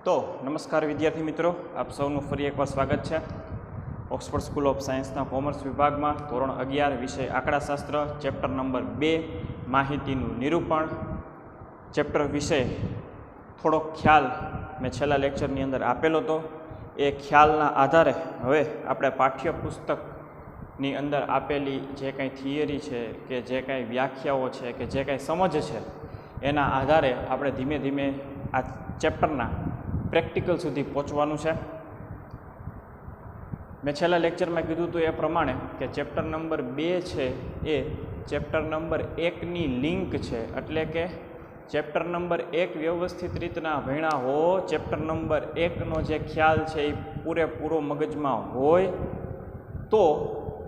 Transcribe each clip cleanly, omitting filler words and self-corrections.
તો નમસ્કાર વિદ્યાર્થી મિત્રો, આપ સૌનું ફરી એકવાર સ્વાગત છે ઓક્સફર્ડ સ્કૂલ ઓફ સાયન્સના કોમર્સ વિભાગમાં ધોરણ 11 વિષય આંકડાશાસ્ત્ર ચેપ્ટર નંબર 2 માહિતીનું નિરૂપણ. ચેપ્ટર વિશે થોડોક ખ્યાલ મેં છેલ્લા લેક્ચરની અંદર આપેલો હતો. એ ખ્યાલના આધારે હવે આપણે પાઠ્યપુસ્તકની અંદર આપેલી જે કંઈ થિયરી છે કે જે કાંઈ વ્યાખ્યાઓ છે કે જે કાંઈ સમજ છે એના આધારે આપણે ધીમે ધીમે આ ચેપ્ટરના પ્રેક્ટિકલ સુધી પહોંચવાનું છે. મેં છેલ્લા લેક્ચરમાં કીધું હતું એ પ્રમાણે કે ચેપ્ટર નંબર 2 છે એ ચેપ્ટર નંબર 1ની લિંક છે. એટલે કે ચેપ્ટર નંબર 1 વ્યવસ્થિત રીતના ભણ્યા હો, ચેપ્ટર નંબર 1નો જે ખ્યાલ છે એ પૂરેપૂરો મગજમાં હોય તો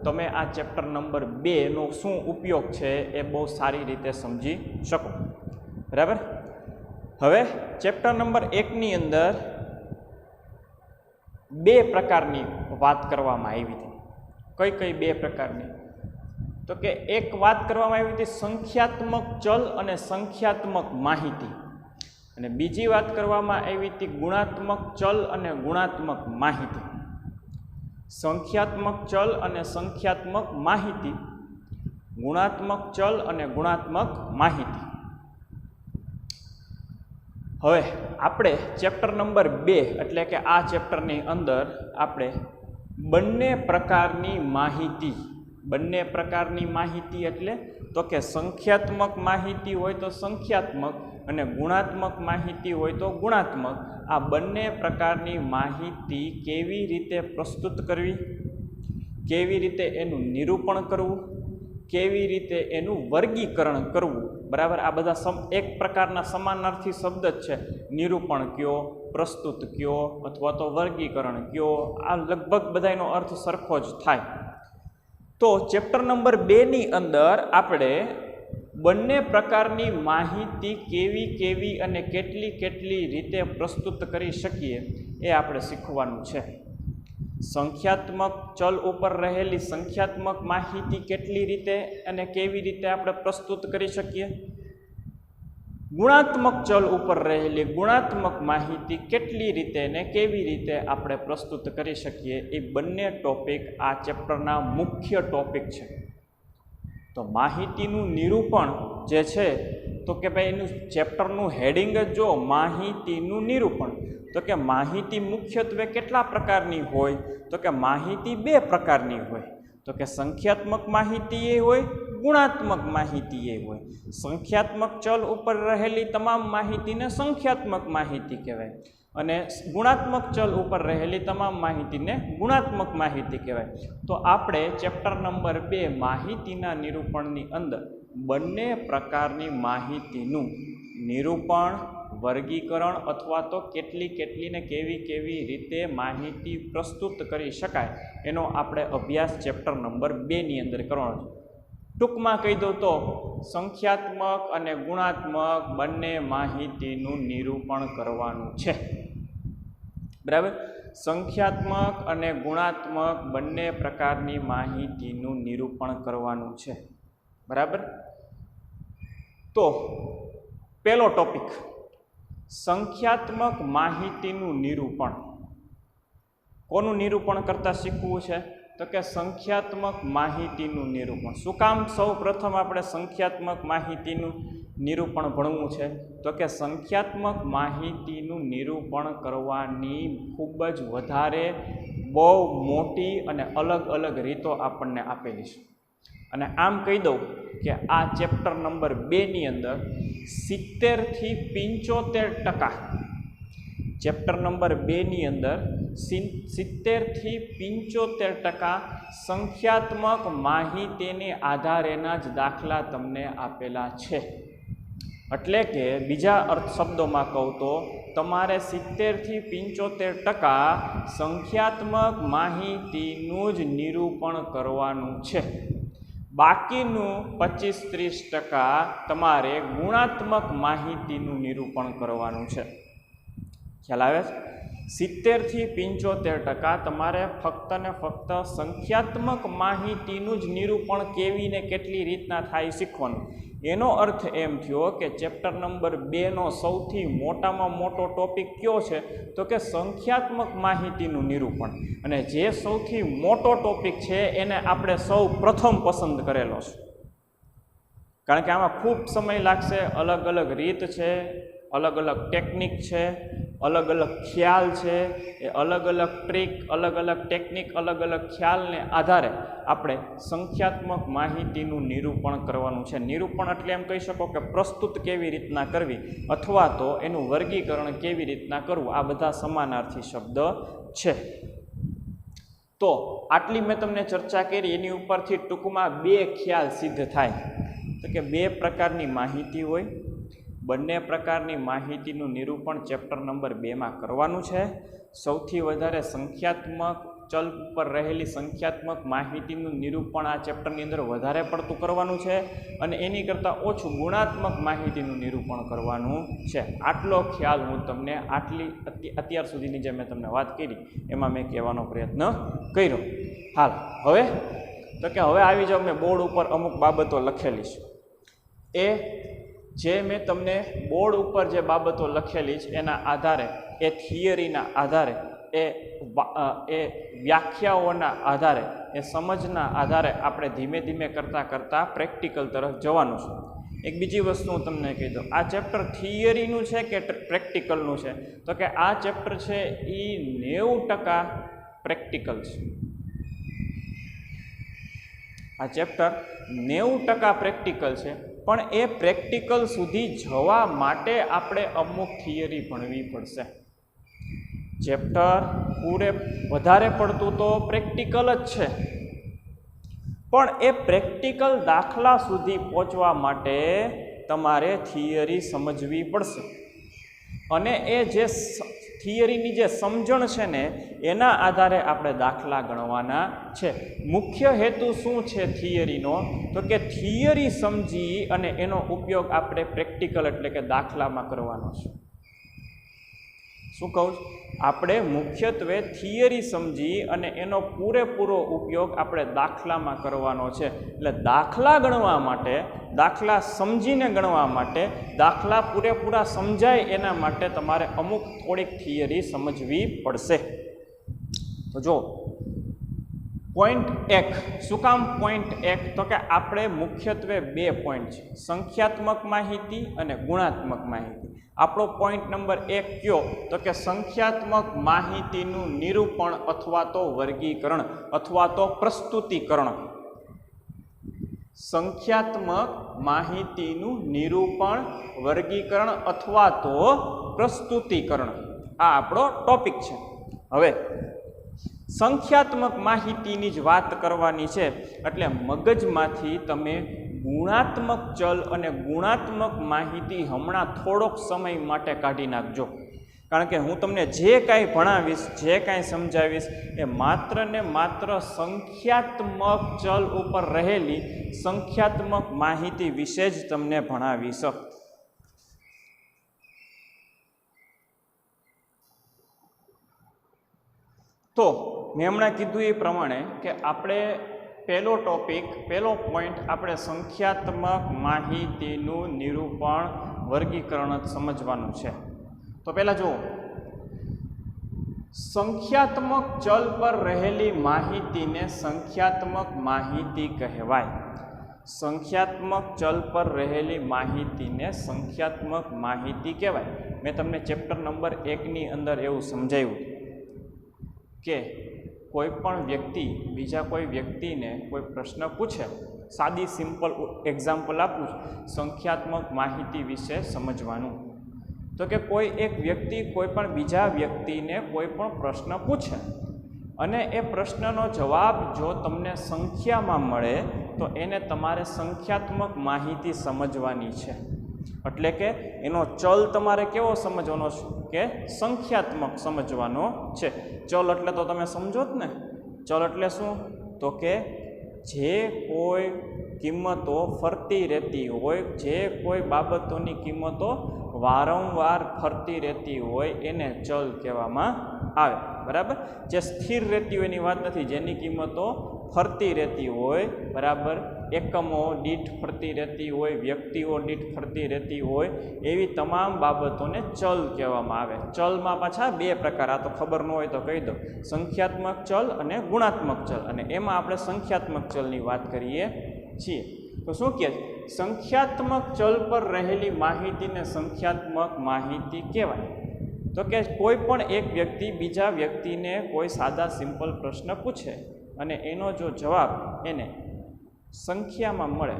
તમે આ ચેપ્ટર નંબર 2નો શું ઉપયોગ છે એ બહુ સારી રીતે સમજી શકો. બરાબર. હવે ચેપ્ટર નંબર 1ની અંદર 2 પ્રકારની વાત કરવામાં આવી હતી. કઈ કઈ 2 પ્રકારની? તો કે એક વાત કરવામાં આવી હતી સંખ્યાત્મક ચલ અને સંખ્યાત્મક માહિતી, અને બીજી વાત કરવામાં આવી હતી ગુણાત્મક ચલ અને ગુણાત્મક માહિતી. સંખ્યાત્મક ચલ અને સંખ્યાત્મક માહિતી, ગુણાત્મક ચલ અને ગુણાત્મક માહિતી. હવે આપણે ચેપ્ટર નંબર 2 એટલે કે આ ચેપ્ટરની અંદર આપણે બંને પ્રકારની માહિતી એટલે તો કે સંખ્યાત્મક માહિતી હોય તો સંખ્યાત્મક અને ગુણાત્મક માહિતી હોય તો ગુણાત્મક, આ બંને પ્રકારની માહિતી કેવી રીતે પ્રસ્તુત કરવી, કેવી રીતે એનું નિરૂપણ કરવું, કેવી રીતે એનું વર્ગીકરણ કરવું. બરાબર. આ બધા એક પ્રકારના સમાનાર્થી શબ્દ જ છે. નિરૂપણ કયો, પ્રસ્તુત કયો અથવા તો વર્ગીકરણ કયો, આ લગભગ બધાનો અર્થ સરખો જ થાય. તો ચેપ્ટર નંબર 2ની અંદર આપણે બંને પ્રકારની માહિતી કેવી અને કેટલી રીતે પ્રસ્તુત કરી શકીએ એ આપણે શીખવાનું છે. સંખ્યાત્મક ચલ ઉપર રહેલી સંખ્યાત્મક માહિતી કેટલી રીતે અને કેવી રીતે આપણે પ્રસ્તુત કરી શકીએ, ગુણાત્મક ચલ ઉપર રહેલી ગુણાત્મક માહિતી કેટલી રીતે અને કેવી રીતે આપણે પ્રસ્તુત કરી શકીએ, એ બંને ટોપિક આ ચેપ્ટરના મુખ્ય ટોપિક છે. તો માહિતીનું નિરૂપણ જે છે તો કે ભાઈ એનું ચેપ્ટરનું હેડિંગ જ જો માહિતીનું નિરૂપણ, તો કે માહિતી મુખ્યત્વે કેટલા પ્રકારની હોય? તો કે માહિતી 2 પ્રકારની હોય. તો કે સંખ્યાત્મક માહિતી એ હોય, ગુણાત્મક માહિતી એ હોય. સંખ્યાત્મક ચલ ઉપર રહેલી તમામ માહિતીને સંખ્યાત્મક માહિતી કહેવાય અને ગુણાત્મક ચલ ઉપર રહેલી તમામ માહિતીને ગુણાત્મક માહિતી કહેવાય. તો આપણે ચેપ્ટર નંબર 2 માહિતીના નિરૂપણની અંદર બંને પ્રકારની માહિતીનું નિરૂપણ, વર્ગીકરણ અથવા તો કેટલી ને કેવી રીતે માહિતી પ્રસ્તુત કરી શકાય એનો આપણે અભ્યાસ ચેપ્ટર નંબર 2ની અંદર કરવાનો છે. ટૂંકમાં કહી દઉં તો સંખ્યાત્મક અને ગુણાત્મક બંને માહિતીનું નિરૂપણ કરવાનું છે. બરાબર. સંખ્યાત્મક અને ગુણાત્મક બંને પ્રકારની માહિતીનું નિરૂપણ કરવાનું છે. બરાબર. તો પહેલો ટોપિક, સંખ્યાત્મક માહિતીનું નિરૂપણ. કોનું નિરૂપણ કરતાં શીખવું છે? તો કે સંખ્યાત્મક માહિતીનું નિરૂપણ. શું કામ સૌ પ્રથમ આપણે સંખ્યાત્મક માહિતીનું નિરૂપણ ભણવું છે? તો કે સંખ્યાત્મક માહિતીનું નિરૂપણ કરવાની ખૂબ જ વધારે બહુ મોટી અને અલગ રીતો આપણને આપેલી છે. અને આમ કહી દઉં કે આ ચેપ્ટર નંબર 2ની અંદર 70થી 75% ચેપ્ટર નંબર 2ની અંદર 70થી 75% સંખ્યાત્મક માહિતીને આધારેના જ દાખલા તમને આપેલા છે. એટલે કે બીજા અર્થ શબ્દોમાં કહું તો તમારે 70થી 75% સંખ્યાત્મક માહિતીનું જ નિરૂપણ કરવાનું છે. બાકીનું 25-30% તમારે ગુણાત્મક માહિતીનું નિરૂપણ કરવાનું છે. ખ્યાલ આવે છે? 70થી 75% તમારે ફક્ત ને ફક્ત સંખ્યાત્મક માહિતીનું જ નિરૂપણ કેવી ને કેટલી રીતના થાય શીખવાનું. એનો અર્થ એમ થયો કે ચેપ્ટર નંબર 2નો સૌથી મોટામાં મોટો ટોપિક કયો છે તો કે સંખ્યાત્મક માહિતીનું નિરૂપણ. અને જે સૌથી મોટો ટોપિક છે એને આપણે સૌ પ્રથમ પસંદ કરેલો છે, કારણ કે આમાં ખૂબ સમય લાગશે. અલગ અલગ રીત છે, અલગ અલગ ટેકનિક છે, અલગ અલગ ખ્યાલ છે, એ અલગ અલગ ટ્રીક, અલગ અલગ ટેકનિક, અલગ અલગ ખ્યાલને આધારે આપણે સંખ્યાત્મક માહિતીનું નિરૂપણ કરવાનું છે. નિરૂપણ એટલે એમ કહી શકો કે પ્રસ્તુત કેવી રીતના કરવી અથવા તો એનું વર્ગીકરણ કેવી રીતના કરવું, આ બધા સમાનાર્થી શબ્દ છે. તો આટલી મેં તમને ચર્ચા કરી, એની ઉપરથી ટૂંકમાં 2 ખ્યાલ સિદ્ધ થાય. તો કે 2 પ્રકારની માહિતી હોય, બંને પ્રકારની માહિતીનું નિરૂપણ ચેપ્ટર નંબર 2માં કરવાનું છે. સૌથી વધારે સંખ્યાત્મક ચલ ઉપર રહેલી સંખ્યાત્મક માહિતીનું નિરૂપણ આ ચેપ્ટરની અંદર વધારે પડતું કરવાનું છે અને એની કરતાં ઓછું ગુણાત્મક માહિતીનું નિરૂપણ કરવાનું છે. આટલો ખ્યાલ હું તમને અત્યાર સુધીની જે મેં તમને વાત કરી એમાં મેં કહેવાનો પ્રયત્ન કર્યો. હાલ હવે તો કે હવે આવી જાઓ, મેં બોર્ડ ઉપર અમુક બાબતો લખેલી છે. એ જે મેં તમને બોર્ડ ઉપર જે બાબતો લખેલી છે એના આધારે, એ થિયરીના આધારે, એ વ્યાખ્યાઓના આધારે, એ સમજના આધારે આપણે ધીમે ધીમે કરતાં પ્રેક્ટિકલ તરફ જવાનું છે. એક બીજી વસ્તુ હું તમને કહી દઉં, આ ચેપ્ટર થિયરીનું છે કે પ્રેક્ટિકલનું છે તો કે આ ચેપ્ટર છે એ 90% પ્રેક્ટિકલ છે. આ ચેપ્ટર 90% પ્રેક્ટિકલ છે, પણ એ પ્રેક્ટિકલ સુધી જવા માટે આપણે અમુક થિયરી ભણવી પડશે. ચેપ્ટર વધારે પડતું તો પ્રેક્ટિકલ જ છે, પણ એ પ્રેક્ટિકલ દાખલા સુધી પહોંચવા માટે તમારે થિયરી સમજવી પડશે. અને એ જે થિયરીની જે સમજણ છે ને એના આધારે આપણે દાખલા ગણવાના છે. મુખ્ય હેતુ શું છે થિયરીનો તો કે થિયરી સમજી અને એનો ઉપયોગ આપણે પ્રેક્ટિકલ એટલે કે દાખલામાં કરવાનો છે. શું કહું છું? આપણે મુખ્યત્વે થિયરી સમજી અને એનો પૂરેપૂરો ઉપયોગ આપણે દાખલામાં કરવાનો છે. એટલે દાખલા ગણવા માટે, દાખલા સમજીને ગણવા માટે, દાખલા પૂરેપૂરા સમજાય એના માટે તમારે અમુક થોડીક થિયરી સમજવી પડશે. તો જો પોઈન્ટ 1, શું કામ પોઈન્ટ 1 તો કે આપણે મુખ્યત્વે 2 પોઈન્ટ છે, સંખ્યાત્મક માહિતી અને ગુણાત્મક માહિતી. આપણો પોઈન્ટ નંબર 1 કયો તો કે સંખ્યાત્મક માહિતીનું નિરૂપણ અથવા તો વર્ગીકરણ અથવા તો પ્રસ્તુતિકરણ. સંખ્યાત્મક માહિતીનું નિરૂપણ, વર્ગીકરણ અથવા તો પ્રસ્તુતિકરણ, આ આપણો ટોપિક છે. હવે સંખ્યાત્મક માહિતીની જ વાત કરવાની છે એટલે મગજમાંથી તમે ગુણાત્મક ચલ અને ગુણાત્મક માહિતી હમણાં થોડોક સમય માટે કાઢી નાખજો. કારણ કે હું તમને જે કાંઈ ભણાવીશ, જે કાંઈ સમજાવીશ એ માત્ર ને માત્ર સંખ્યાત્મક ચલ ઉપર રહેલી સંખ્યાત્મક માહિતી વિશે જ તમને ભણાવીશ. તો મેં હમણાં કીધું એ પ્રમાણે કે આપણે પહેલો ટોપિક, પહેલો પોઈન્ટ આપણે સંખ્યાત્મક માહિતીનું નિરૂપણ, વર્ગીકરણ જ સમજવાનું છે. તો પહેલાં જુઓ, સંખ્યાત્મક ચલ પર રહેલી માહિતીને સંખ્યાત્મક માહિતી કહેવાય. સંખ્યાત્મક ચલ પર રહેલી માહિતીને સંખ્યાત્મક માહિતી કહેવાય. મેં તમને ચેપ્ટર નંબર 1ની અંદર એવું સમજાવ્યું કે કોઈ પણ વ્યક્તિ બીજા કોઈ વ્યક્તિને કોઈ પ્રશ્ન પૂછે, સાદી સિમ્પલ એક્ઝામ્પલ આપું છું, સંખ્યાત્મક માહિતી વિશે સમજવાનું. તો કે કોઈ એક વ્યક્તિ કોઈ પણ બીજા વ્યક્તિને કોઈ પણ પ્રશ્ન પૂછે અને એ પ્રશ્નનો જવાબ જો તમને સંખ્યામાં મળે તો એને તમારે સંખ્યાત્મક માહિતી સમજવાની છે. એટલે કે એનો ચલ તમારે કેવો સમજવાનો છે કે સંખ્યાત્મક સમજવાનો છે. ચલ એટલે તો તમે સમજો જ ને. ચલ એટલે શું તો કે જે કોઈ કિંમતો ફરતી રહેતી હોય, જે કોઈ બાબતોની કિંમતો વારંવાર ફરતી રહેતી હોય એને ચલ કહેવામાં આવે. બરાબર? જે સ્થિર રહેતી હોય એની વાત નથી, જેની કિંમતો ફરતી રહેતી હોય, બરાબર, એકમો દીઠ ફરતી રહેતી હોય, વ્યક્તિઓ દીઠ ફરતી રહેતી હોય, એવી તમામ બાબતોને ચલ કહેવામાં આવે. ચલમાં પાછા બે પ્રકાર, આ તો ખબર ન હોય તો કહી દો, સંખ્યાત્મક ચલ અને ગુણાત્મક ચલ. અને એમાં આપણે સંખ્યાત્મક ચલની વાત કરીએ છીએ. તો શું કહે છે? સંખ્યાત્મક ચલ પર રહેલી માહિતીને સંખ્યાત્મક માહિતી કહેવાય. તો કે કોઈ પણ એક વ્યક્તિ બીજા વ્યક્તિને કોઈ સાદા સિમ્પલ પ્રશ્ન પૂછે અને એનો જો જવાબ એને સંખ્યામાં મળે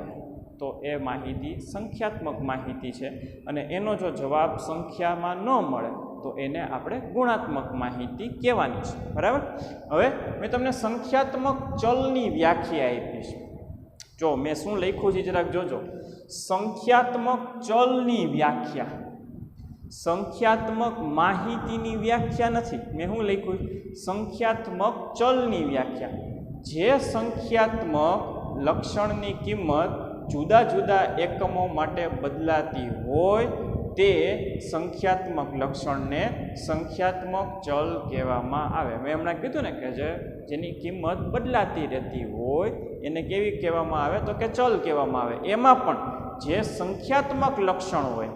તો એ માહિતી સંખ્યાત્મક માહિતી છે, અને એનો જો જવાબ સંખ્યામાં ન મળે તો એને આપણે ગુણાત્મક માહિતી કહેવાની છે. બરાબર. હવે મેં તમને સંખ્યાત્મક ચલની વ્યાખ્યા આપી છે. જો મેં શું લખ્યું છે જરાક જોજો. સંખ્યાત્મક ચલની વ્યાખ્યા, સંખ્યાત્મક માહિતીની વ્યાખ્યા નથી. મેં શું લખ્યું? સંખ્યાત્મક ચલની વ્યાખ્યા. જે સંખ્યાત્મક લક્ષણની કિંમત જુદા જુદા એકમો માટે બદલાતી હોય તે સંખ્યાત્મક લક્ષણને સંખ્યાત્મક ચલ કહેવામાં આવે. મેં હમણાં કીધું ને કે જેની કિંમત બદલાતી રહેતી હોય એને કેવી કહેવામાં આવે? તો કે ચલ કહેવામાં આવે. એમાં પણ જે સંખ્યાત્મક લક્ષણ હોય,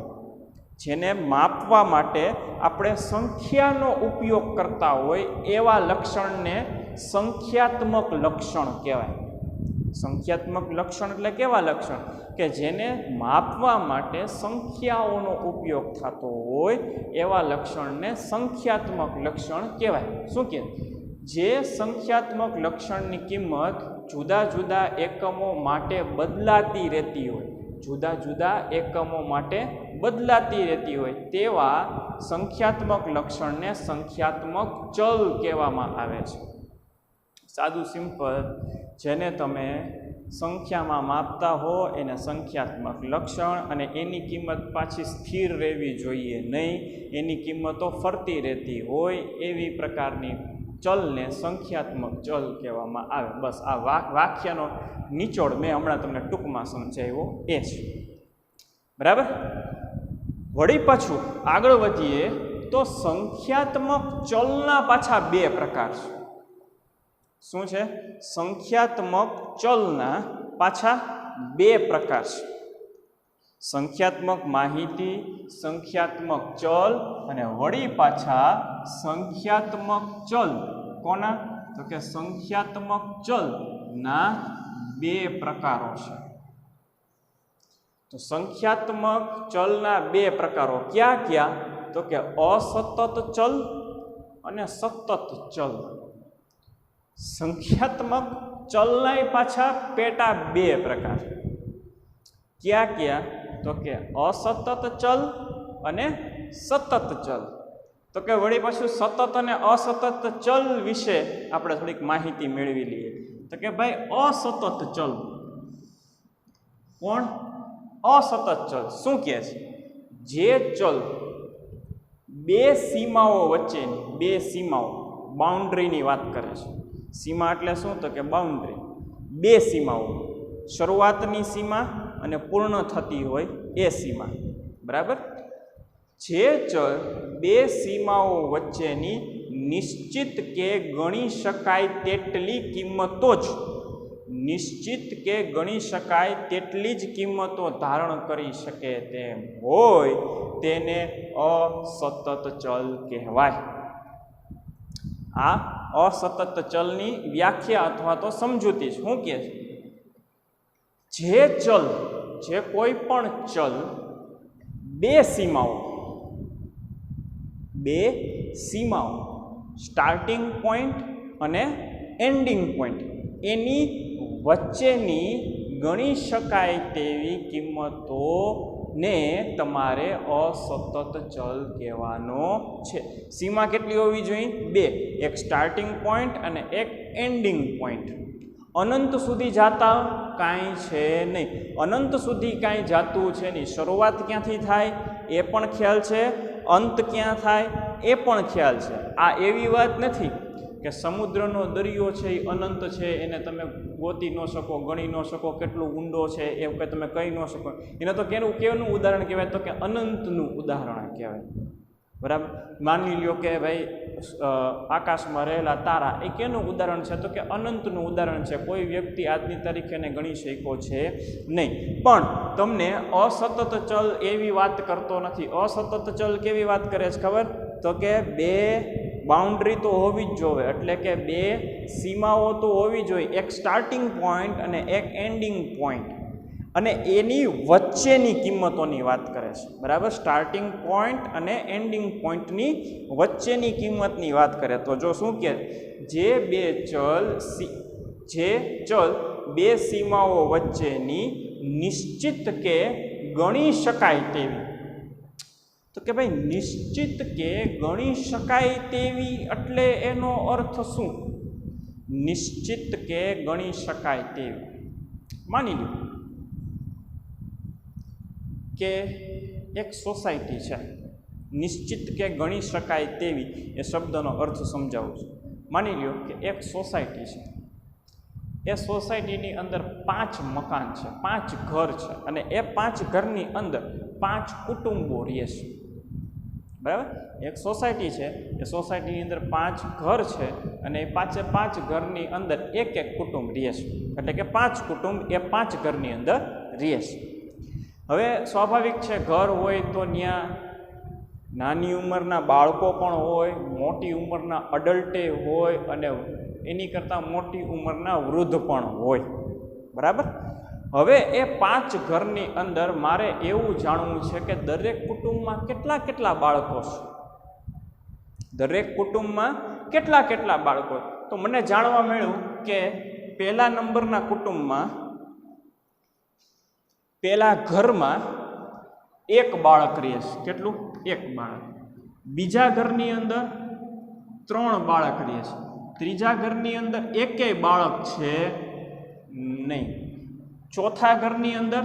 જેને માપવા માટે આપણે સંખ્યાનો ઉપયોગ કરતા હોય એવા લક્ષણને સંખ્યાત્મક લક્ષણ કહેવાય. સંખ્યાત્મક લક્ષણ એટલે કેવા લક્ષણ? કે જેને માપવા માટે સંખ્યાઓનો ઉપયોગ થતો હોય એવા લક્ષણને સંખ્યાત્મક લક્ષણ કહેવાય. શું કહે? જે સંખ્યાત્મક લક્ષણની કિંમત જુદા જુદા એકમો માટે બદલાતી રહેતી હોય, જુદા જુદા એકમો માટે બદલાતી રહેતી હોય તેવા સંખ્યાત્મક લક્ષણને સંખ્યાત્મક ચલ કહેવામાં આવે છે. સાદું સિમ્પલ, જેને તમે સંખ્યામાં માપતા હો એને સંખ્યાત્મક લક્ષણ, અને એની કિંમત પાછી સ્થિર રહેવી જોઈએ નહીં, એની કિંમતો ફરતી રહેતી હોય એવી પ્રકારની ચલને સંખ્યાત્મક ચલ કહેવામાં આવે. બસ આ વાક્યનો નિચોડ મેં હમણાં તમને ટૂંકમાં સમજાવ્યો એ છે. બરાબર. વળી પાછું આગળ વધીએ તો સંખ્યાત્મક ચલના પાછા બે પ્રકાર છે. શું છે? સંખ્યાત્મક ચલના પાછા બે પ્રકાર છે. સંખ્યાત્મક માહિતી, સંખ્યાત્મક ચલ, અને વળી પાછા સંખ્યાત્મક ચલ. કોના? તો કે સંખ્યાત્મક ચલના બે પ્રકારો છે. તો સંખ્યાત્મક ચલના બે પ્રકારો ક્યાં ક્યાં? તો કે અસતત ચલ અને સતત ચલ. સંખ્યાત્મક ચલના પાછા પેટા બે પ્રકાર. ક્યાં ક્યાં? તો કે અસતત ચલ અને સતત ચલ. તો કે વળી પાછું સતત અને અસતત ચલ વિશે આપણે થોડીક માહિતી મેળવી લઈએ. તો કે ભાઈ અસતત ચલ કોણ? અસતત ચલ શું કહે છે? જે ચલ બે સીમાઓ વચ્ચેની, બે સીમાઓ, બાઉન્ડ્રીની વાત કરે છે. સીમા એટલે શું? તો કે બાઉન્ડ્રી. બે સીમાઓ, શરૂઆતની સીમા અને પૂર્ણ થતી હોય એ સીમા. બરાબર. જે ચલ બે સીમાઓ વચ્ચેની નિશ્ચિત કે ગણી શકાય તેટલી કિંમતો જ, નિશ્ચિત કે ગણી શકાય તેટલી જ કિંમતો ધારણ કરી શકે તેમ હોય તેને અસતત ચલ કહેવાય. આ અસતત ચલની વ્યાખ્યા અથવા તો સમજૂતી છે. શું કહે છે? જે ચલ, જે કોઈ પણ ચલ બે સીમાઓ, બે સીમાઓ, સ્ટાર્ટિંગ પોઈન્ટ અને એન્ડિંગ પોઈન્ટ, એની વચ્ચેની ગણી શકાય તેવી કિંમતોને તમારે અસતત ચલ કહેવાનો છે. સીમા કેટલી હોવી જોઈએ? બે. એક સ્ટાર્ટિંગ પોઈન્ટ અને એક એન્ડિંગ પોઈન્ટ. અનંત સુધી જાતા કાંઈ છે નહીં. અનંત સુધી કાંઈ જાતું છે નહીં. શરૂઆત ક્યાંથી થાય એ પણ ખ્યાલ છે, અંત ક્યાં થાય એ પણ ખ્યાલ છે. આ એવી વાત નથી કે સમુદ્રનો દરિયો છે એ અનંત છે, એને તમે ગોતી ન શકો, ગણી ન શકો કેટલું ઊંડો છે એવું કંઈ તમે કહી ન શકો. એને તો કેનું ઉદાહરણ કહેવાય? તો કે અનંતનું ઉદાહરણ કહેવાય. બરાબર. માની લ્યો કે ભાઈ આકાશમાં રહેલા તારા એ કેનું ઉદાહરણ છે? તો કે અનંતનું ઉદાહરણ છે. કોઈ વ્યક્તિ આજની તારીખે એને ગણી શક્યો છે નહીં. પણ તમને અસતત ચલ એવી વાત કરતો નથી. અસતત ચલ કેવી વાત કરે છે ખબર? તો કે બે બાઉન્ડ્રી તો હોવી જ જોઈએ, એટલે કે બે સીમાઓ તો હોવી જોઈએ, એક સ્ટાર્ટિંગ પોઈન્ટ અને એક એન્ડિંગ પોઈન્ટ, અને એની વચ્ચેની કિંમતોની વાત કરે છે. બરાબર. સ્ટાર્ટિંગ પોઈન્ટ અને એન્ડિંગ પોઈન્ટની વચ્ચેની કિંમતની વાત કરે. તો જો શું કહે, જે ચલ બે સીમાઓ વચ્ચેની નિશ્ચિત કે ગણી શકાય તેવી. તો કે ભાઈ નિશ્ચિત કે ગણી શકાય તેવી એટલે એનો અર્થ શું? નિશ્ચિત કે ગણી શકાય તેવી. માની લો કે એક સોસાયટી છે. નિશ્ચિત કે ગણી શકાય તેવી એ શબ્દનો અર્થ સમજાવું છું. માની લો કે એક સોસાયટી છે. એ સોસાયટીની અંદર 5 મકાન છે, 5 ઘર છે, અને એ 5 ઘરની અંદર 5 કુટુંબો રહે છે. બરાબર. એક સોસાયટી છે, એ સોસાયટીની અંદર 5 ઘર છે, અને એ 5 ઘરની અંદર એક કુટુંબ રહે છે. એટલે કે 5 કુટુંબ એ 5 ઘરની અંદર રહે છે. હવે સ્વાભાવિક છે, ઘર હોય તો ત્યાં નાની ઉંમરના બાળકો પણ હોય, મોટી ઉંમરના અડલ્ટે હોય, અને એની કરતાં મોટી ઉંમરના વૃદ્ધ પણ હોય. બરાબર. હવે એ 5 ઘરની અંદર મારે એવું જાણવું છે કે દરેક કુટુંબમાં કેટલા બાળકો છે. દરેક કુટુંબમાં કેટલા બાળકો. તો મને જાણવા મળ્યું કે પહેલા નંબરના કુટુંબમાં, પહેલા ઘરમાં 1 બાળક રહે છે. કેટલું? 1 બાળક. બીજા ઘરની અંદર 3 બાળક રહે છે. ત્રીજા ઘરની અંદર 1 બાળક છે નહીં. ચોથા ઘરની અંદર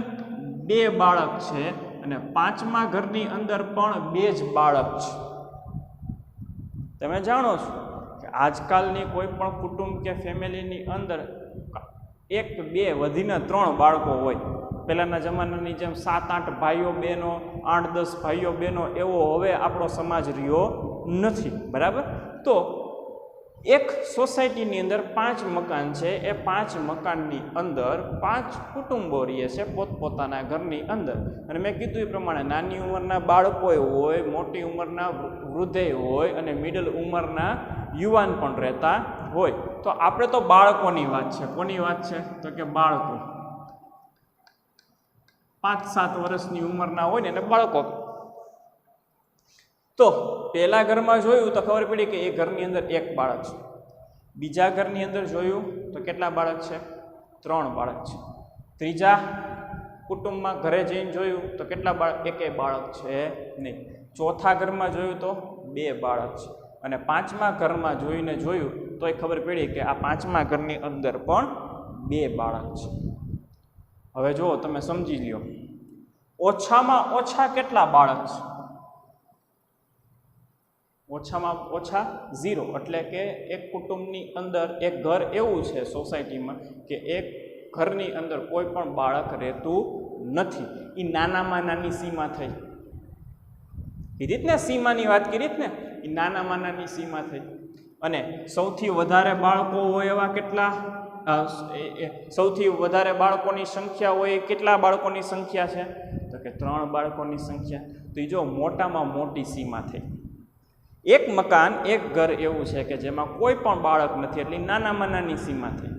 2 બાળક છે, અને 5મા ઘરની અંદર પણ 2 જ બાળક છે. તમે જાણો છો કે આજકાલની કોઈ પણ કુટુંબ કે ફેમિલીની અંદર 1, 2 વધીને 3 બાળકો હોય. પહેલાંના જમાનાની જેમ 7-8 ભાઈઓ બહેનો, 8-10 ભાઈઓ બહેનો એવો હવે આપણો સમાજ રહ્યો નથી. બરાબર. તો એક સોસાયટીની અંદર 5 મકાન છે. એ 5 મકાનની અંદર 5 કુટુંબો રહે છે પોતપોતાના ઘરની અંદર. અને મેં કીધું એ પ્રમાણે નાની ઉંમરના બાળકો હોય, મોટી ઉંમરના વૃદ્ધે હોય, અને મિડલ ઉંમરના યુવાન પણ રહેતા હોય. તો આપણે તો બાળકોની વાત છે. કોની વાત છે? તો કે બાળકો. 5-7 વર્ષની ઉંમરના હોય ને એને બાળકો. તો પહેલા ઘરમાં જોયું તો ખબર પડી કે એ ઘરની અંદર 1 બાળક છે. બીજા ઘરની અંદર જોયું તો કેટલા બાળક છે? 3 બાળક છે. ત્રીજા કુટુંબમાં ઘરે જઈને જોયું તો કેટલા બાળક? 1 બાળક છે નહીં. ચોથા ઘરમાં જોયું તો 2 બાળક છે. અને 5મા ઘરમાં જોયું તો એ ખબર પડી કે આ 5મા ઘરની અંદર પણ 2 બાળક છે. હવે જુઓ, તમે સમજી લ્યો, ઓછામાં ઓછા કેટલા બાળક છે? ઓછામાં ઓછા 0. એટલે કે એક કુટુંબની અંદર એક ઘર એવું છે સોસાયટીમાં કે એક ઘરની અંદર કોઈ પણ બાળક રહેતું નથી. એ નાનામાં નાની સીમા થઈ. કીધી ને, સીમાની વાત કરી ને, એ નાનામાં નાની સીમા થઈ. અને સૌથી વધારે બાળકો હોય એવા કેટલા? સૌથી વધારે બાળકોની સંખ્યા હોય કેટલા બાળકોની સંખ્યા છે? તો કે 3 બાળકોની સંખ્યા. તો એ જો મોટામાં મોટી સીમા થઈ. એક મકાન, એક ઘર એવું છે કે જેમાં કોઈ પણ બાળક નથી, એટલે નાનામાં નાની સીમા થઈ.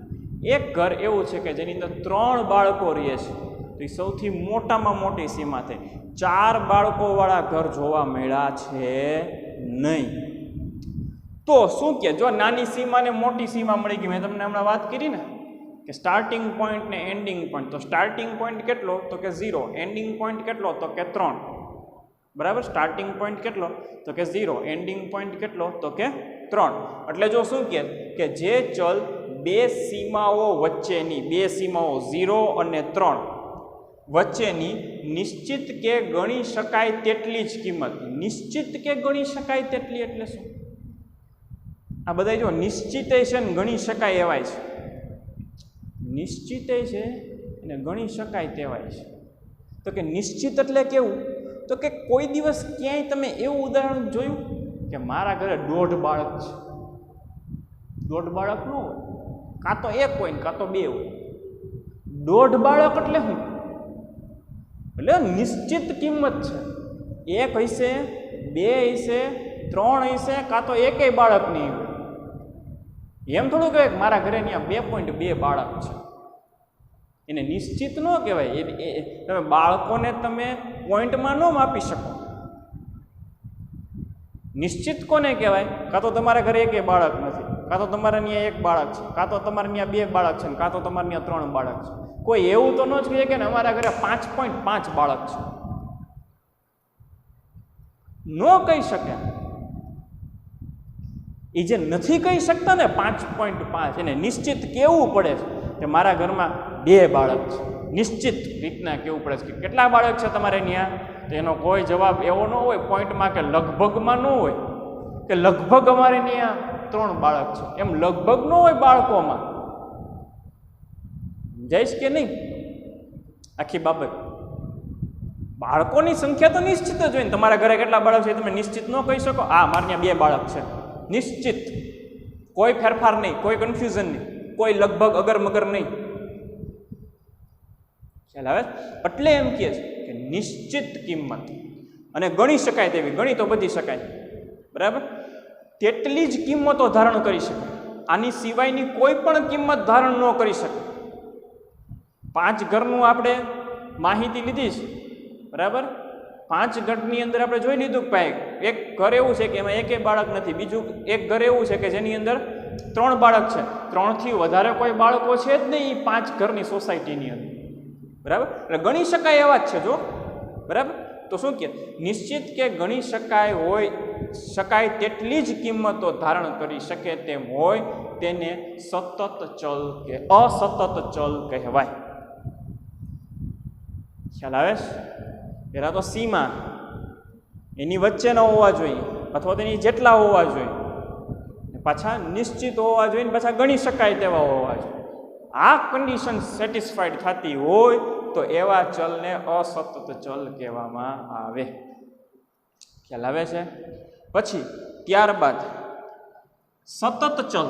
એક ઘર એવું છે કે જેની અંદર 3 બાળકો રહે છે, તો એ સૌથી મોટામાં મોટી સીમા થઈ. 4 બાળકોવાળા ઘર જોવા મળ્યા છે નહીં. તો શું કે જો નાની સીમા ને મોટી સીમા મળી ગઈ. મેં તમને હમણાં વાત કરી ને કે સ્ટાર્ટિંગ પોઈન્ટ ને એન્ડિંગ પોઈન્ટ. તો સ્ટાર્ટિંગ પોઈન્ટ કેટલો? તો કે 0. એન્ડિંગ પોઈન્ટ કેટલો? તો કે 3. બરાબર. સ્ટાર્ટિંગ પોઈન્ટ કેટલો? તો કે 0. એન્ડિંગ પોઈન્ટ કેટલો? તો કે 3. એટલે જો શું કે જે ચલ 2 સીમાઓ વચ્ચેની, 2 સીમાઓ 0 અને 3 વચ્ચેની નિશ્ચિત કે ગણી શકાય તેટલી જ કિંમત. નિશ્ચિત કે ગણી શકાય તેટલી એટલે શું? આ બધા જો નિશ્ચિત છે ને ગણી શકાય એવાય છે. નિશ્ચિત છે અને ગણી શકાય તેવાય છે. તો કે નિશ્ચિત એટલે કેવું? તો કે કોઈ દિવસ ક્યાંય તમે એવું ઉદાહરણ જોયું કે મારા ઘરે 1.5 બાળક છે? 1.5 બાળક ન હોય, કાં તો 1 હોય ને કાં તો 2 હોય. 1.5 બાળક એટલે શું? એટલે નિશ્ચિત કિંમત છે. 1 હશે, 2 હશે, 3 હશે, કાં તો 1 બાળક નહીં હોય. એમ થોડું કહેવાય કે મારા ઘરે ત્યાં 2.2 બાળક છે, એને નિશ્ચિત ન કહેવાય. તમે બાળકોને તમે પોઈન્ટમાં ન માપી શકો. નિશ્ચિત કોને કહેવાય? કાં તો તમારા ઘરે 1 બાળક નથી, કાં તો તમારે ત્યાં 1 બાળક છે, કાં તો તમારે ત્યાં 2 બાળક છે, કાં તો તમારે ત્યાં 3 બાળક છે. કોઈ એવું તો ન જ કહે કે અમારા ઘરે 5.5 બાળક છે. ન કહી શકે. એ જે નથી કહી શકતા ને 5.5, એને નિશ્ચિત કેવું પડે છે કે મારા ઘરમાં 2 બાળક છે. નિશ્ચિત રીતના કેવું પડે છે કે કેટલા બાળક છે તમારે ત્યાં? તો એનો કોઈ જવાબ એવો ન હોય પોઈન્ટમાં કે લગભગમાં ન હોય કે લગભગ અમારે ત્યાં 3 બાળક છે. એમ લગભગ ન હોય બાળકોમાં. જઈશ કે નહીં આખી બાબત? બાળકોની સંખ્યા તો નિશ્ચિત જ હોય ને. તમારા ઘરે કેટલા બાળક છે તમે નિશ્ચિત ન કહી શકો? હા, મારે ત્યાં 2 બાળક છે. નિશ્ચિત, કોઈ ફેરફાર નહીં, કોઈ કન્ફ્યુઝન નહીં, કોઈ લગભગ અગર મગર નહીં. ખ્યાલ આવે? એટલે એમ કહે છે કે નિશ્ચિત કિંમત અને ગણી શકાય તેવી, ગણી તો બધી શકાય, બરાબર, તેટલી જ કિંમતો ધારણ કરી શકાય. આની સિવાયની કોઈ પણ કિંમત ધારણ ન કરી શકે. 5 ઘરનું આપણે માહિતી લીધી છે, બરાબર. 5 ઘરની અંદર આપણે જોઈ લીધું કે ભાઈ એક ઘર એવું છે કે એમાં 1 બાળક નથી, બીજું એક ઘર એવું છે કે જેની અંદર 3 બાળક છે. 3થી વધારે કોઈ બાળકો છે જ નહીં 5 ઘરની સોસાયટીની અંદર, બરાબર. એટલે ગણી શકાય એવા જ છે જો, બરાબર. તો શું કહે? નિશ્ચિત કે ગણી શકાય હોય, શકાય તેટલી જ કિંમતો ધારણ કરી શકે તેમ હોય તેને સતત ચલ કે અસતત ચલ કહેવાય. ખ્યાલ આવે છે? પહેલાં તો સીમા એની વચ્ચે ન હોવા જોઈએ અથવા તેની જેટલા હોવા જોઈએ, પાછા નિશ્ચિત હોવા જોઈએ ને પાછા ગણી શકાય તેવા હોવા જોઈએ. આ કન્ડિશન સેટિસ્ફાઈડ થતી હોય તો એવા ચલને અસતત ચલ કહેવામાં આવે. ખ્યાલ આવે છે? પછી ત્યારબાદ સતત ચલ,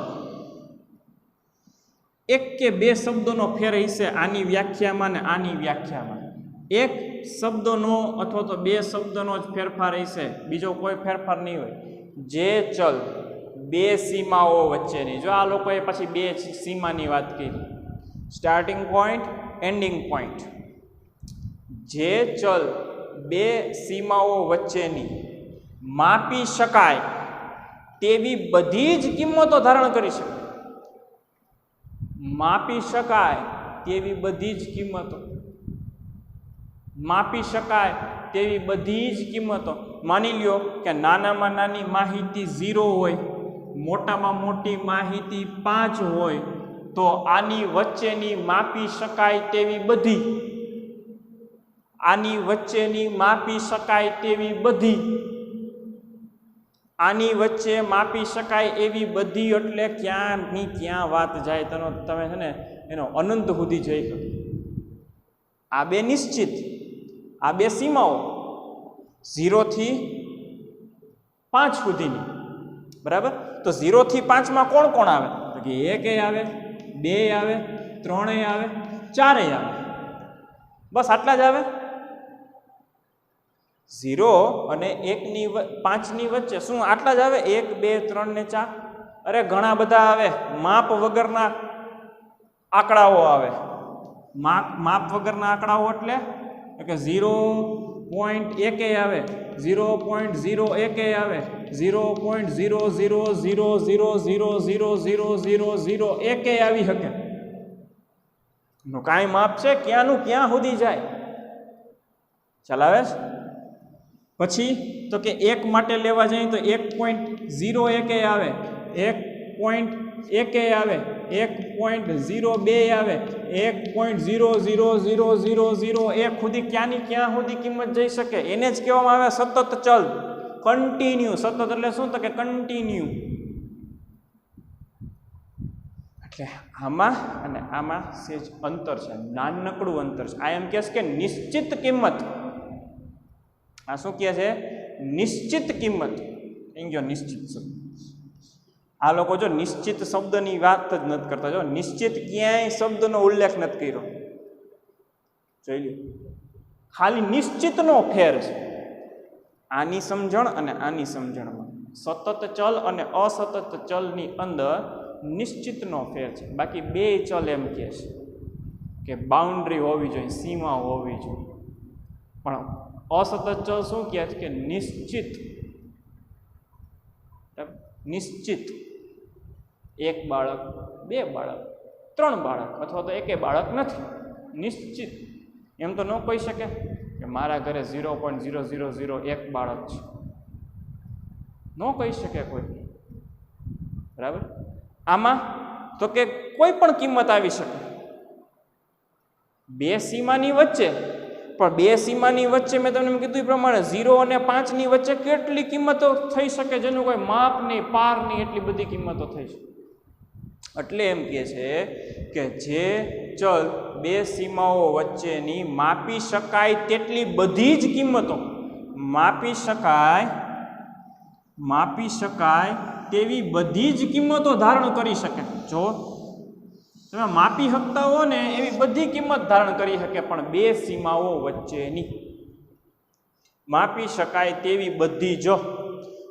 1 કે 2 શબ્દોનો ફેર હશે આની વ્યાખ્યામાં ને આની વ્યાખ્યામાં. 1 શબ્દનો અથવા તો 2 શબ્દનો જ ફેરફાર હશે, બીજો કોઈ ફેરફાર નહીં હોય. જે ચલ 2 સીમાઓ વચ્ચેની, જો આ લોકોએ પછી 2 સીમાની વાત કરી, સ્ટાર્ટિંગ પોઈન્ટ, એન્ડિંગ પોઈન્ટ. જે ચલ 2 સીમાઓ વચ્ચેની માપી શકાય તેવી બધી જ કિંમતો ધારણ કરી શકે. માપી શકાય તેવી બધી જ કિંમતો, માપી શકાય તેવી બધી જ કિંમતો. માની લ્યો કે નાનામાં નાની માહિતી 0 હોય, મોટામાં મોટી માહિતી 5 હોય, તો આની વચ્ચેની માપી શકાય તેવી બધી, આની વચ્ચેની માપી શકાય તેવી બધી, આની વચ્ચે માપી શકાય એવી બધી એટલે ક્યાંની ક્યાં વાત જાય તેનો તમે છે ને એનો અનંત સુધી જઈ શકો. આ 2 નિશ્ચિત, આ 2 સીમાઓ 0 થી 5 સુધીની, બરાબર. તો 0 થી 5માં કોણ કોણ આવે? તો કે 1 આવે, 2 આવે, 3 આવે, 4 આવે. બસ આટલા જ આવે. 0 અને 1 ની 5 ની વચ્ચે શું આટલા જ આવે? 1, 2, 3 ને 4? અરે ઘણા બધા આવે. માપ વગરના આંકડાઓ આવે. માપ વગરના આંકડાઓ એટલે કે 0.1 આવે, 0.01 આવે, 0.0000000001 આવી શકે. કાંઈ માપ છે? ક્યાંનું ક્યાં સુધી જાય? ચલાવે છે? પછી તો કે 1 માટે લેવા જઈએ તો 1.01 આવે, 1.1 આવે, 1.02 આવે, 1.000001 સુધી ક્યાંની ક્યાં સુધી કિંમત જઈ શકે? એને જ કહેવામાં આવે સતત ચલ, કન્ટિન્યુ. સતત એટલે શું? તો કે કન્ટિન્યુ. એટલે આમાં અને આમાં સેજ અંતર છે, નાનકડું અંતર છે. આ એમ કહે છે કે નિશ્ચિત કિંમત આ શું કહે છે? નિશ્ચિત કિંમત. ગયો નિશ્ચિત શબ્દ. આ લોકો જો નિશ્ચિત શબ્દની વાત જ નથી કરતા. જો નિશ્ચિત ક્યાંય શબ્દનો ઉલ્લેખ નથી કર્યો. જોઈ લો, ખાલી નિશ્ચિતનો ફેર છે આની સમજણ અને આની સમજણમાં. સતત ચલ અને અસતત ચલની અંદર નિશ્ચિતનો ફેર છે. બાકી બે ચલ એમ કહે છે કે બાઉન્ડ્રી હોવી જોઈએ, સીમા હોવી જોઈએ. પણ અસતત ચલ શું કહે છે કે નિશ્ચિત. નિશ્ચિત એક બાળક, બે બાળક, ત્રણ બાળક અથવા તો એકે બાળક નથી. નિશ્ચિત એમ તો ન કહી શકે કે મારા ઘરે 0.0001 બાળક છે. ન કહી શકે કોઈ. બરાબર. આમાં તો કે કોઈ પણ કિંમત આવી શકે બે સીમાની વચ્ચે. પણ બે સીમાની વચ્ચે મેં તમને કીધું એ પ્રમાણે 0 અને 5ની વચ્ચે કેટલી કિંમતો થઈ શકે જેનું કોઈ માપ નહીં, પાર નહીં, એટલી બધી કિંમતો થઈ શકે. એટલે એમ કહે છે કે જે ચલ બે સીમાઓ વચ્ચેની માપી શકાય તેટલી બધી જ કિંમતો, માપી શકાય તેવી બધી જ કિંમતો ધારણ કરી શકે. જો તમે માપી શકતા હો ને એવી બધી કિંમત ધારણ કરી શકે, પણ બે સીમાઓ વચ્ચેની માપી શકાય તેવી બધી જ.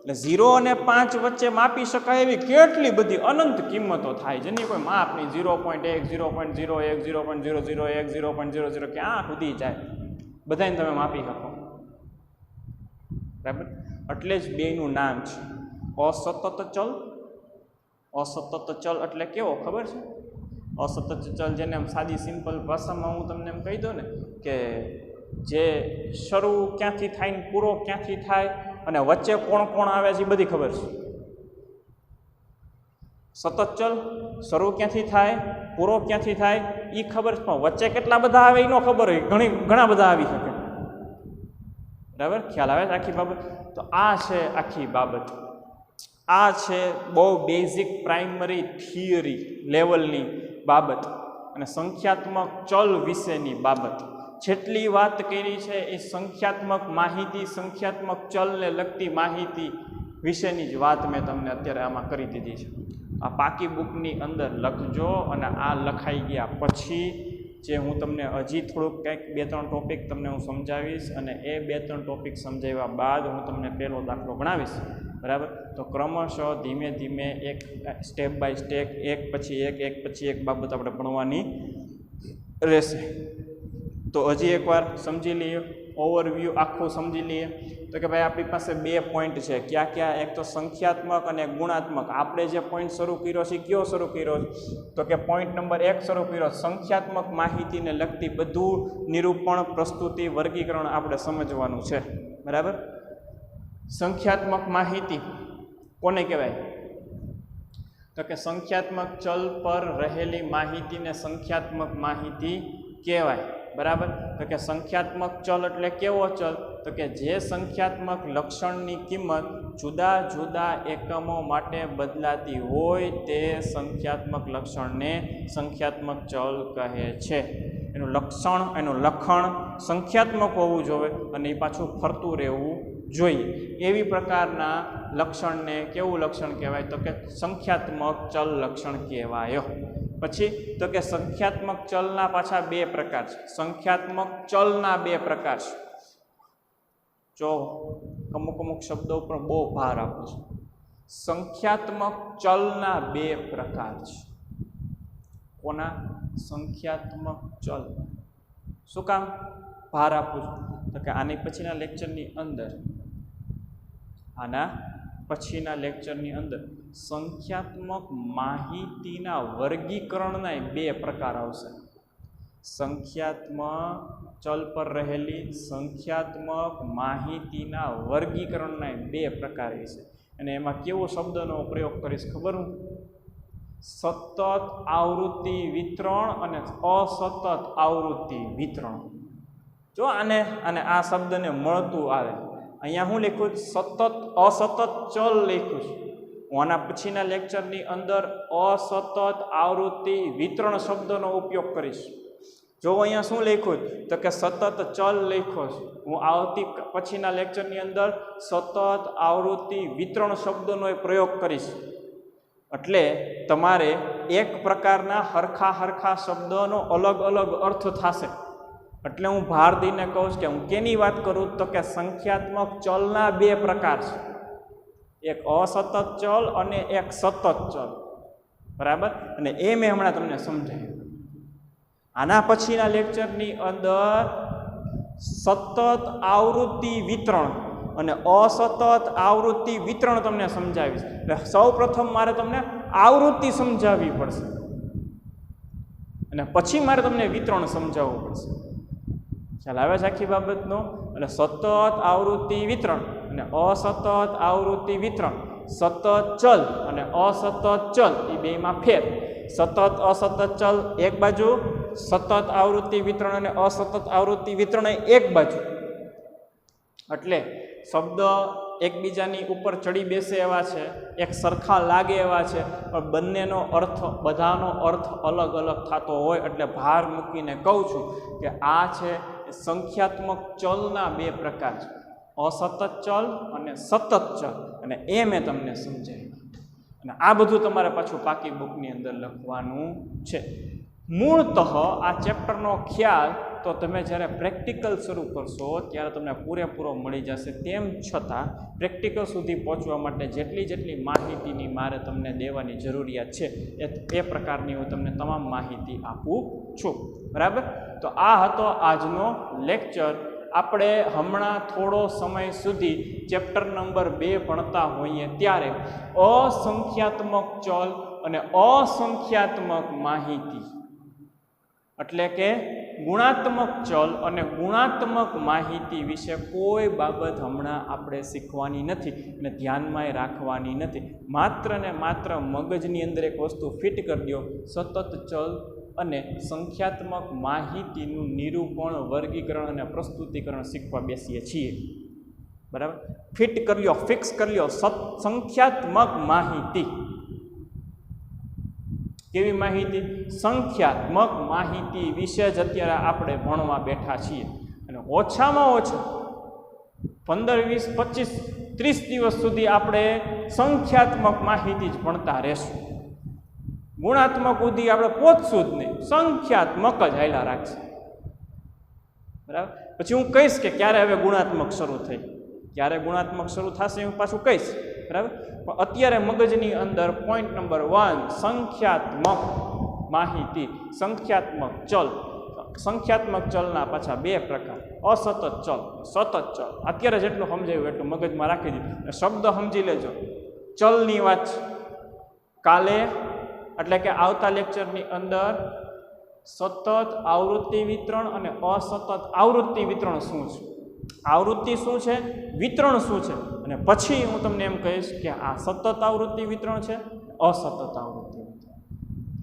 એટલે 0 અને 5 વચ્ચે માપી શકાય એવી કેટલી બધી અનંત કિંમતો થાય જેની કોઈ માપ નહીં. 0.1, 0.01, 0.001, 0.00 ક્યાં સુધી જાય, બધાને તમે માપી શકો. બરાબર. એટલે જ બેનું નામ છે અસતત ચલ. અસતત ચલ એટલે કેવો ખબર છે? અસતત ચલ જેને આમ સાદી સિમ્પલ ભાષામાં હું તમને એમ કહી દઉં ને કે જે શરૂ ક્યાંથી થાય ને પૂરો ક્યાંથી થાય અને વચ્ચે કોણ કોણ આવે છે એ બધી ખબર છે. સતત ચલ શરૂ ક્યાંથી થાય, પૂરો ક્યાંથી થાય એ ખબર છે, પણ વચ્ચે કેટલા બધા આવે એ ન ખબર હોય. ઘણા બધા આવી શકે. બરાબર. ખ્યાલ આવે છે આખી બાબત? તો આ છે આખી બાબત. આ છે બહુ બેઝિક પ્રાઇમરી થિયરી લેવલની બાબત અને સંખ્યાત્મક ચલ વિશેની બાબત. જેટલી વાત કરી છે એ સંખ્યાત્મક માહિતી, સંખ્યાત્મક ચલને લગતી માહિતી વિશેની જ વાત મેં તમને અત્યારે આમાં કરી દીધી છે. આ પાકી બુકની અંદર લખજો અને આ લખાઈ ગયા પછી જે હું તમને હજી થોડુંક કંઈક 2-3 ટોપિક તમને હું સમજાવીશ અને એ 2-3 ટોપિક સમજાવ્યા બાદ હું તમને પહેલો દાખલો ગણાવીશ. બરાબર. તો ક્રમશઃ ધીમે ધીમે એક સ્ટેપ બાય સ્ટેપ એક પછી એક બાબત આપણે ભણવાની રહેશે. તો હજી એકવાર સમજી લઈએ, ઓવરવ્યૂ આખું સમજી લઈએ. તો કે ભાઈ આપણી પાસે 2 પોઈન્ટ છે. ક્યાં? એક તો સંખ્યાત્મક અને ગુણાત્મક. આપણે જે પોઈન્ટ શરૂ કર્યો છે કયો શરૂ કર્યો છે? તો કે પોઈન્ટ નંબર 1 શરૂ કર્યો. સંખ્યાત્મક માહિતીને લગતી બધું નિરૂપણ, પ્રસ્તુતિ, વર્ગીકરણ આપણે સમજવાનું છે. બરાબર. સંખ્યાત્મક માહિતી કોને કહેવાય? તો કે સંખ્યાત્મક ચલ પર રહેલી માહિતીને સંખ્યાત્મક માહિતી કહેવાય. બરાબર. તો કે સંખ્યાત્મક ચલ એટલે કેવો ચલ? તો કે જે સંખ્યાત્મક લક્ષણની કિંમત જુદા જુદા એકમો માટે બદલાતી હોય તે સંખ્યાત્મક લક્ષણને સંખ્યાત્મક ચલ કહે છે. એનું લક્ષણ, એનું લખણ સંખ્યાત્મક હોવું જોઈએ અને એ પાછું ફરતું રહેવું જોઈએ. એવી પ્રકારના લક્ષણને કેવું લક્ષણ કહેવાય? તો કે સંખ્યાત્મક ચલ લક્ષણ કહેવાય. પછી તો કે સંખ્યાત્મક ચલના પાછા 2 પ્રકાર છે. સંખ્યાત્મક ચલના 2 પ્રકાર છે. જો અમુક શબ્દો ઉપર બહુ ભાર આપું છું. સંખ્યાત્મક ચલના 2 પ્રકાર છે. કોના? સંખ્યાત્મક ચલ. શું કામ ભાર આપું છું? તો કે આની પછીના લેક્ચરની અંદર સંખ્યાત્મક માહિતીના વર્ગીકરણના 2 પ્રકાર આવશે. સંખ્યાત્મક ચલ પર રહેલી સંખ્યાત્મક માહિતીના વર્ગીકરણના 2 પ્રકાર છે. અને એમાં કેવો શબ્દનો પ્રયોગ કરીશ ખબર? હું સતત આવૃત્તિ વિતરણ અને અસતત આવૃત્તિ વિતરણ. જો આને આ શબ્દને મળતું આવે. અહીંયા હું લખ્યું સતત અસતત ચલ લખ્યું છું. હું આના પછીના લેક્ચરની અંદર અસતત આવૃત્તિ વિતરણ શબ્દનો ઉપયોગ કરીશ. જો અહીંયા શું લખ્યું તો કે સતત ચલ લખ્યો છે. હું પછીના લેક્ચરની અંદર સતત આવૃત્તિ વિતરણ શબ્દનો પ્રયોગ કરીશ. એટલે તમારે એક પ્રકારના હરખા શબ્દનો અલગ અલગ અર્થ થશે. એટલે હું ભાર દઈને કહું કે હું કેની વાત કરું તો કે સંખ્યાત્મક ચલના બે પ્રકાર છે, એક અસતત ચલ અને એક સતત ચલ. બરાબર, અને એ મેં હમણાં તમને સમજાવ્યું. આના પછીના લેક્ચરની અંદર સતત આવૃત્તિ વિતરણ અને અસતત આવૃત્તિ વિતરણ તમને સમજાવીશ. એટલે સૌ પ્રથમ મારે તમને આવૃત્તિ સમજાવવી પડશે અને પછી મારે તમને વિતરણ સમજાવવું પડશે. ખ્યાલ આવે છે આખી બાબતનો? એટલે સતત આવૃત્તિ વિતરણ અને અસતત આવૃત્તિ વિતરણ, સતત ચલ અને અસતત ચલ એ બેમાં ફેર. સતત અસતત ચલ એક બાજુ, સતત આવૃત્તિ વિતરણ અને અસતત આવૃત્તિ વિતરણ એક બાજુ. એટલે શબ્દ એકબીજાની ઉપર ચડી બેસે એવા છે, એક સરખા લાગે એવા છે, પણ બંનેનો અર્થ, બધાનો અર્થ અલગ અલગ થતો હોય. એટલે ભાર મૂકીને કહું છું કે આ છે સંખ્યાત્મક ચલના બે પ્રકાર છે, અસતત ચલ અને સતત ચલ. અને એ મેં તમને સમજાવ્યું. અને આ બધું તમારે પાછું પાકી બુકની અંદર લખવાનું છે. મૂળતઃ આ ચેપ્ટરનો ખ્યાલ તો તમે જ્યારે પ્રેક્ટિકલ શરૂ કરશો ત્યારે તમને પૂરેપૂરો મળી જશે. તેમ છતાં પ્રેક્ટિકલ સુધી પહોંચવા માટે જેટલી માહિતીની મારે તમને દેવાની જરૂરિયાત છે એ પ્રકારની હું તમને તમામ માહિતી આપું છું. બરાબર, તો આ હતો આજનો લેક્ચર. આપણે હમણાં થોડો સમય સુધી ચેપ્ટર નંબર 2 ભણતા હોઈએ ત્યારે અસંખ્યાત્મક ચલ અને અસંખ્યાત્મક માહિતી, એટલે કે ગુણાત્મક ચલ અને ગુણાત્મક માહિતી વિશે કોઈ બાબત હમણાં આપણે શીખવાની નથી અને ધ્યાનમાં રાખવાની નથી. માત્ર ને માત્ર મગજની અંદર એક વસ્તુ ફિટ કરી દો, સતત ચલ અને સંખ્યાત્મક માહિતીનું નિરૂપણ, વર્ગીકરણ અને પ્રસ્તુતિકરણ શીખવા બેસીએ છીએ. બરાબર, ફિટ કરી લો, ફિક્સ કરી લો. સંખ્યાત્મક માહિતી કેવી માહિતી? સંખ્યાત્મક માહિતી વિશે જ અત્યારે આપણે ભણવા બેઠા છીએ. અને ઓછામાં ઓછા 15, 20, 25, 30 દિવસ સુધી આપણે સંખ્યાત્મક માહિતી જ ભણતા રહેશું. ગુણાત્મક સુધી આપણે પહોંચશું જ નહીં, સંખ્યાત્મક જ હાલ્યા રાખશે. બરાબર, પછી હું કહીશ કે ક્યારે હવે ગુણાત્મક શરૂ થઈ, ક્યારે ગુણાત્મક શરૂ થશે હું પાછું કહીશ. બરાબર, પણ અત્યારે મગજની અંદર પોઈન્ટ નંબર 1 સંખ્યાત્મક માહિતી, સંખ્યાત્મક ચલ. સંખ્યાત્મક ચલના પાછા બે પ્રકાર, અસતત ચલ, સતત ચલ. અત્યારે જેટલું સમજાયું એટલું મગજમાં રાખી દીધું. શબ્દ સમજી લેજો. ચલની વાત કાલે એટલે કે આવતા લેક્ચરની અંદર સતત આવૃત્તિ વિતરણ અને અસતત આવૃત્તિ વિતરણ શું છે, આવૃત્તિ શું છે, વિતરણ શું છે, અને પછી હું તમને એમ કહીશ કે આ સતત આવૃત્તિ વિતરણ છે, અસતત આવૃત્તિ વિતરણ.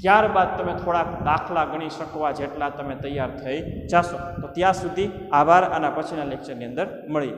ત્યારબાદ તમે થોડાક દાખલા ગણી શકવા જેટલા તમે તૈયાર થઈ જશો. તો ત્યાં સુધી આભાર. આના પછીના લેક્ચરની અંદર મળીએ.